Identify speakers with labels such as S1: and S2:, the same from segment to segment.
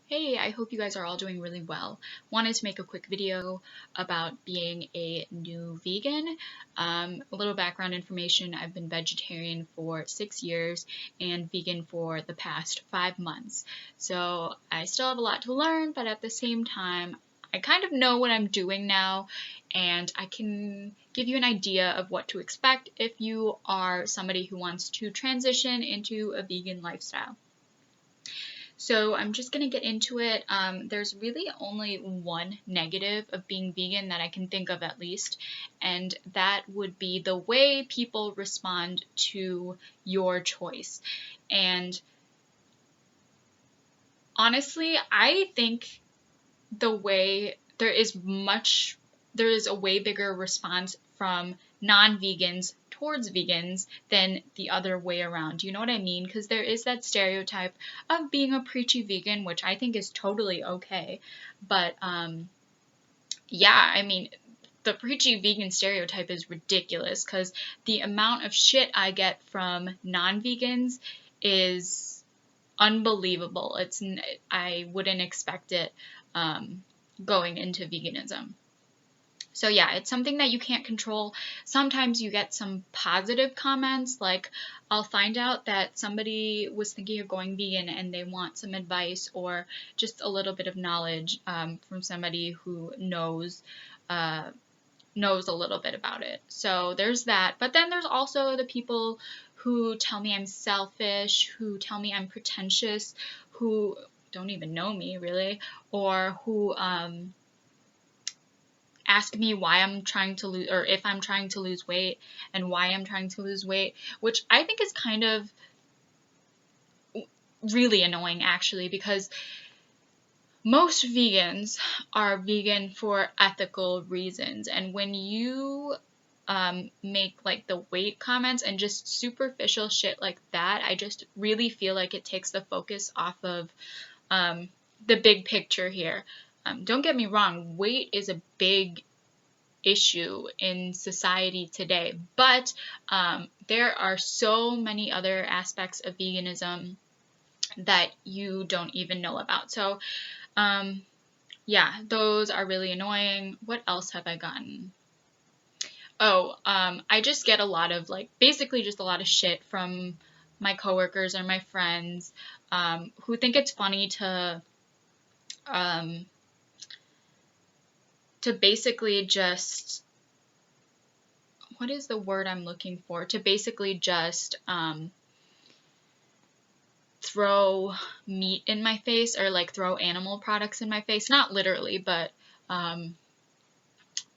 S1: Hey, I hope you guys are all doing really well. Wanted to make a quick video about being a new vegan. A little background information, I've been vegetarian for 6 years and vegan for the past 5 months. So I still have a lot to learn, but at the same time, I kind of know what I'm doing now, and I can give you an idea of what to expect if you are somebody who wants to transition into a vegan lifestyle. So I'm just going to get into it. There's really only one negative of being vegan that I can think of at least, and that would be the way people respond to your choice. And honestly, I think the way there is a way bigger response from non-vegans towards vegans than the other way around. You know what I mean? Because there is that stereotype of being a preachy vegan, which I think is totally okay. But yeah, I mean, the preachy vegan stereotype is ridiculous because the amount of shit I get from non-vegans is unbelievable. I wouldn't expect it going into veganism. So yeah, it's something that you can't control. Sometimes you get some positive comments, like I'll find out that somebody was thinking of going vegan and they want some advice or just a little bit of knowledge from somebody who uh, knows a little bit about it. So there's that. But then there's also the people who tell me I'm selfish, who tell me I'm pretentious, who don't even know me really, or who ask me why I'm trying to lose, or if I'm trying to lose weight and why I'm trying to lose weight, which I think is kind of really annoying actually, because most vegans are vegan for ethical reasons. And when you make like the weight comments and just superficial shit like that, I just really feel like it takes the focus off of the big picture here. Don't get me wrong, weight is a big issue in society today, but there are so many other aspects of veganism that you don't even know about. So yeah, those are really annoying. What else have I gotten? Oh, I just get a lot of basically just a lot of shit from my coworkers or my friends who think it's funny um, to basically just, what is the word I'm looking for? To basically just throw meat in my face, or like throw animal products in my face. Not literally, but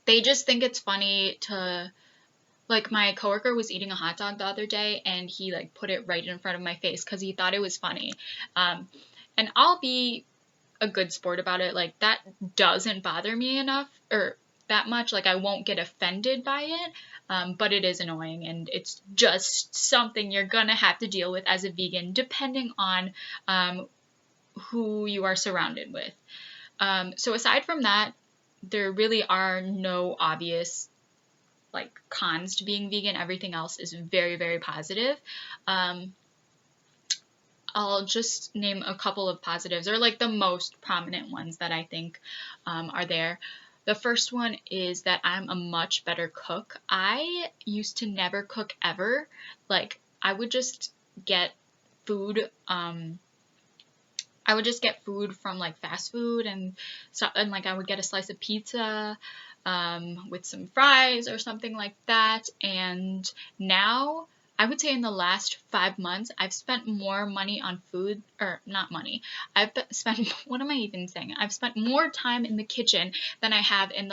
S1: they just think it's funny to, like, my coworker was eating a hot dog the other day and he like put it right in front of my face because he thought it was funny. And I'll be a good sport about it. Like, that doesn't bother me enough, or that much. Like, I won't get offended by it, but it is annoying, and it's just something you're gonna have to deal with as a vegan, depending on who you are surrounded with. So aside from that, there really are no obvious like cons to being vegan. Everything else is very, very positive. Um, I'll just name a couple of positives, or like the most prominent ones that I think are there. The first one is that I'm a much better cook. I used to never cook ever. Like, I would just get food. I would just get food from like fast food and stuff, and like I would get a slice of pizza with some fries or something like that. And now, I would say in the last 5 months, I've spent more money on food, or not money. Spent what am I even saying? I've spent more time in the kitchen than I have in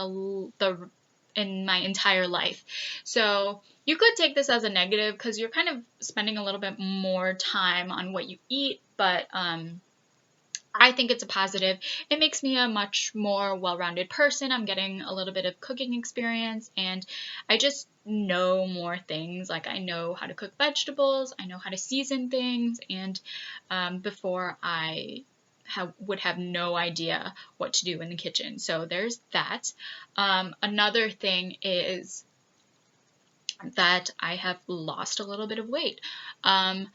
S1: in my entire life. So you could take this as a negative because you're kind of spending a little bit more time on what you eat, but I think it's a positive. It makes me a much more well-rounded person. I'm getting a little bit of cooking experience, and I just know more things. Like, I know how to cook vegetables, I know how to season things, and before would have no idea what to do in the kitchen. So there's that. Another thing is that I have lost a little bit of weight. Um,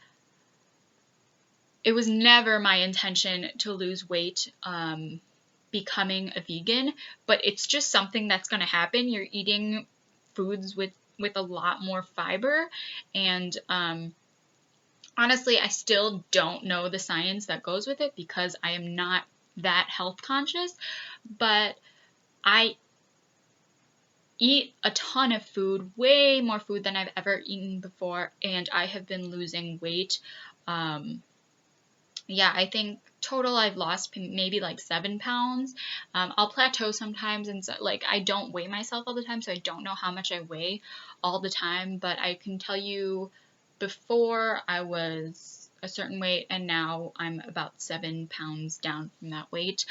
S1: it was never my intention to lose weight becoming a vegan, but it's just something that's going to happen. You're eating foods with a lot more fiber, and honestly, I still don't know the science that goes with it because I am not that health conscious, but I eat a ton of food, way more food than I've ever eaten before, and I have been losing weight. Yeah, I think total I've lost maybe like 7 pounds. I'll plateau sometimes, and so, like, I don't weigh myself all the time, so I don't know how much I weigh all the time, but I can tell you before I was a certain weight, and now I'm about 7 pounds down from that weight.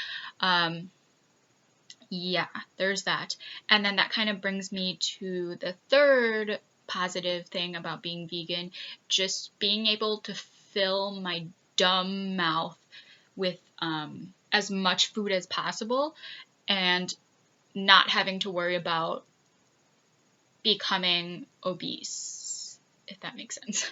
S1: Yeah, there's that. And then that kind of brings me to the third positive thing about being vegan, just being able to fill my dumb mouth with as much food as possible and not having to worry about becoming obese, if that makes sense.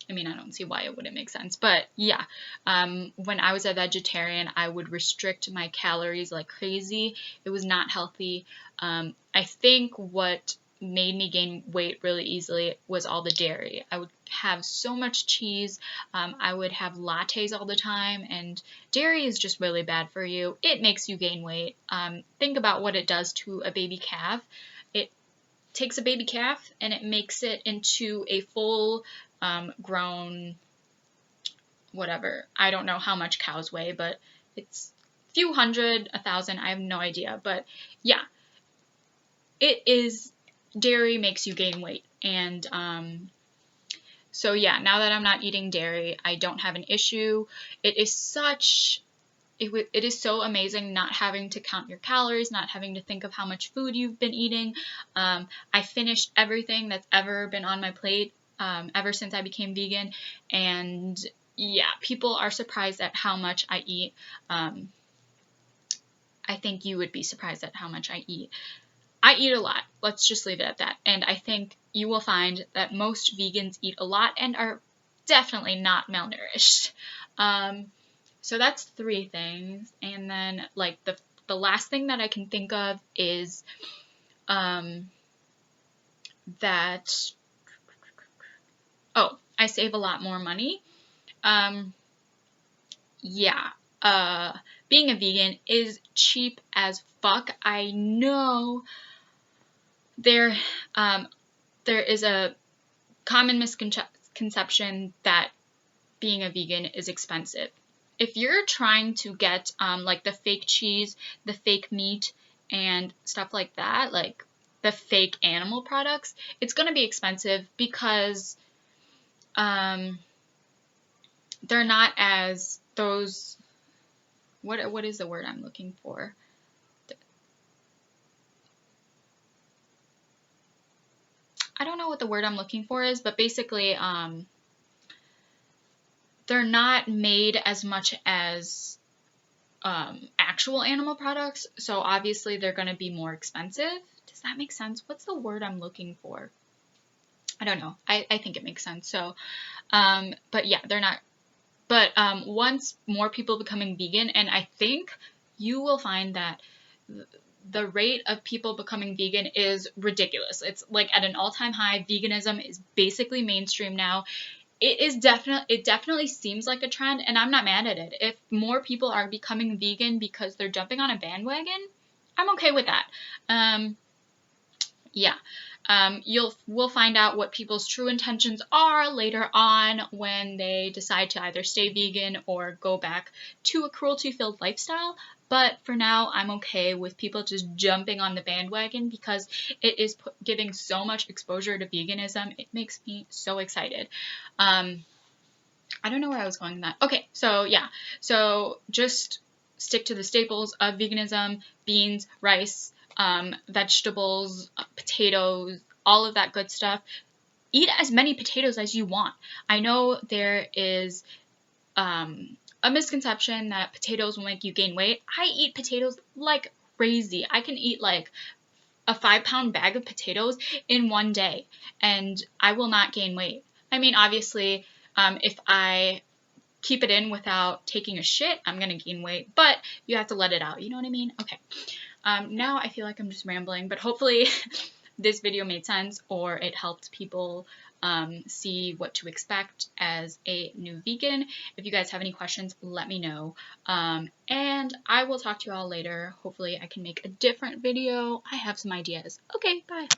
S1: I mean, I don't see why it wouldn't make sense, but yeah, when I was a vegetarian, I would restrict my calories like crazy. It was not healthy. I think what made me gain weight really easily was all the dairy. I would have so much cheese. I would have lattes all the time, and dairy is just really bad for you. It makes you gain weight. Think about what it does to a baby calf. It takes a baby calf and it makes it into a full grown whatever. I don't know how much cows weigh, but it's a few hundred, 1,000, I have no idea. But yeah, it is, dairy makes you gain weight. And so yeah, now that I'm not eating dairy, I don't have an issue. It is such, it is so amazing not having to count your calories, not having to think of how much food you've been eating. I finished everything that's ever been on my plate ever since I became vegan, and yeah, people are surprised at how much I eat. I think you would be surprised at how much I eat. I eat a lot. Let's just leave it at that. And I think you will find that most vegans eat a lot and are definitely not malnourished. So that's 3 things. And then, like, the last thing that I can think of is that, oh, I save a lot more money. Yeah, being a vegan is cheap as fuck. I know there is a common misconception that being a vegan is expensive. If you're trying to get like the fake cheese, the fake meat, and stuff like that, like the fake animal products, it's going to be expensive because they're not as those, what is the word I'm looking for? I don't know what the word I'm looking for is, but basically they're not made as much as actual animal products, so obviously they're going to be more expensive. Does that make sense? What's the word I'm looking for? I don't know. I think it makes sense. So, but yeah, they're not. But once more people becoming vegan, and I think you will find that the rate of people becoming vegan is ridiculous. It's like at an all-time high. Veganism is basically mainstream now. It definitely seems like a trend, and I'm not mad at it. If more people are becoming vegan because they're jumping on a bandwagon, I'm okay with that. Yeah. We'll find out what people's true intentions are later on when they decide to either stay vegan or go back to a cruelty-filled lifestyle. But for now, I'm okay with people just jumping on the bandwagon because it is giving so much exposure to veganism. It makes me so excited. I don't know where I was going with that. Okay, so yeah. So just stick to the staples of veganism: beans, rice, vegetables, potatoes, all of that good stuff. Eat as many potatoes as you want. I know there is a misconception that potatoes will make you gain weight. I eat potatoes like crazy. I can eat like a 5-pound bag of potatoes in one day, and I will not gain weight. I mean, obviously, if I keep it in without taking a shit, I'm gonna gain weight, but you have to let it out, you know what I mean? Okay. Now I feel like I'm just rambling, but hopefully this video made sense, or it helped people see what to expect as a new vegan. If you guys have any questions, let me know. And I will talk to you all later. Hopefully I can make a different video. I have some ideas. Okay, bye.